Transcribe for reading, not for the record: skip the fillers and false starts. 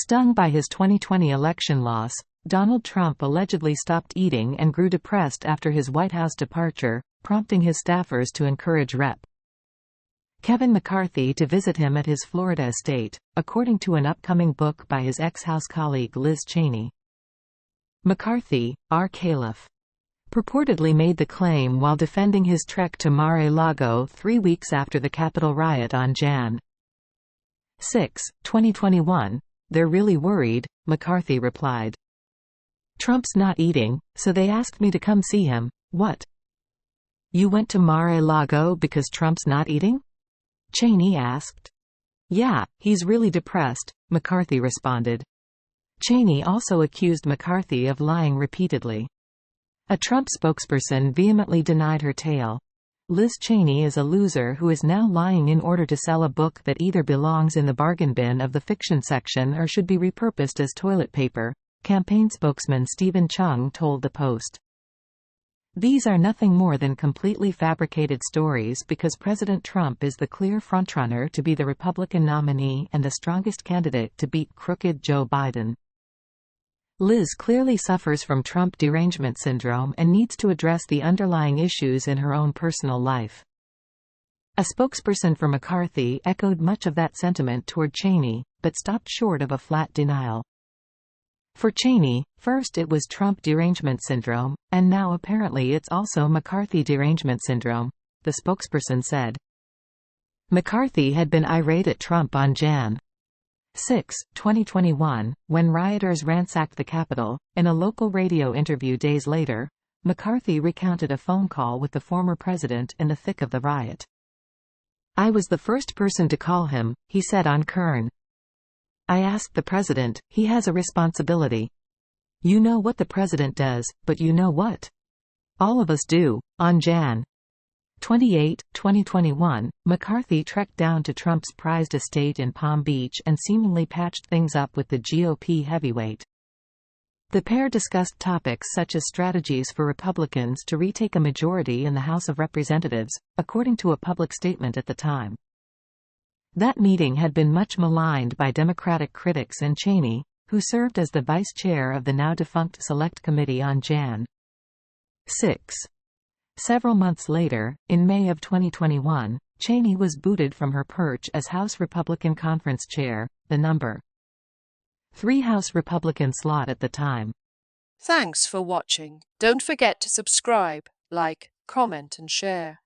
Stung by his 2020 election loss, Donald Trump allegedly stopped eating and grew depressed after his White House departure, prompting his staffers to encourage Rep. Kevin McCarthy to visit him at his Florida estate, according to an upcoming book by his ex-House colleague Liz Cheney. McCarthy, R. Caliph, purportedly made the claim while defending his trek to Mar-a-Lago 3 weeks after the Capitol riot on Jan. 6, 2021. "They're really worried," McCarthy replied. "Trump's not eating, so they asked me to come see him." "What? You went to Mar-a-Lago because Trump's not eating?" Cheney asked. "Yeah, he's really depressed," McCarthy responded. Cheney also accused McCarthy of lying repeatedly. A Trump spokesperson vehemently denied her tale. Liz Cheney is a loser who is now lying in order to sell a book that either belongs in the bargain bin of the fiction section or should be repurposed as toilet paper, campaign spokesman Stephen Chung told the Post. "These are nothing more than completely fabricated stories because President Trump is the clear frontrunner to be the Republican nominee and the strongest candidate to beat crooked Joe Biden. Liz clearly suffers from Trump derangement syndrome and needs to address the underlying issues in her own personal life." A spokesperson for McCarthy echoed much of that sentiment toward Cheney, but stopped short of a flat denial. For Cheney, first it was Trump derangement syndrome, and now apparently it's also McCarthy derangement syndrome, the spokesperson said. McCarthy had been irate at Trump on Jan. 6, 2021, when rioters ransacked the Capitol. In a local radio interview days later, McCarthy recounted a phone call with the former president in the thick of the riot. "I was the first person to call him," he said on Kern. "I asked the president, he has a responsibility. You know what the president does, but you know what? All of us do." On Jan. 28, 2021, McCarthy trekked down to Trump's prized estate in Palm Beach and seemingly patched things up with the GOP heavyweight. The pair discussed topics such as strategies for Republicans to retake a majority in the House of Representatives, according to a public statement at the time. That meeting had been much maligned by Democratic critics and Cheney, who served as the vice chair of the now-defunct Select Committee on Jan. 6. Several months later, in May of 2021, Cheney was booted from her perch as House Republican Conference Chair, the No. 3 House Republican slot at the time. Thanks for watching. Don't forget to subscribe, like, comment and share.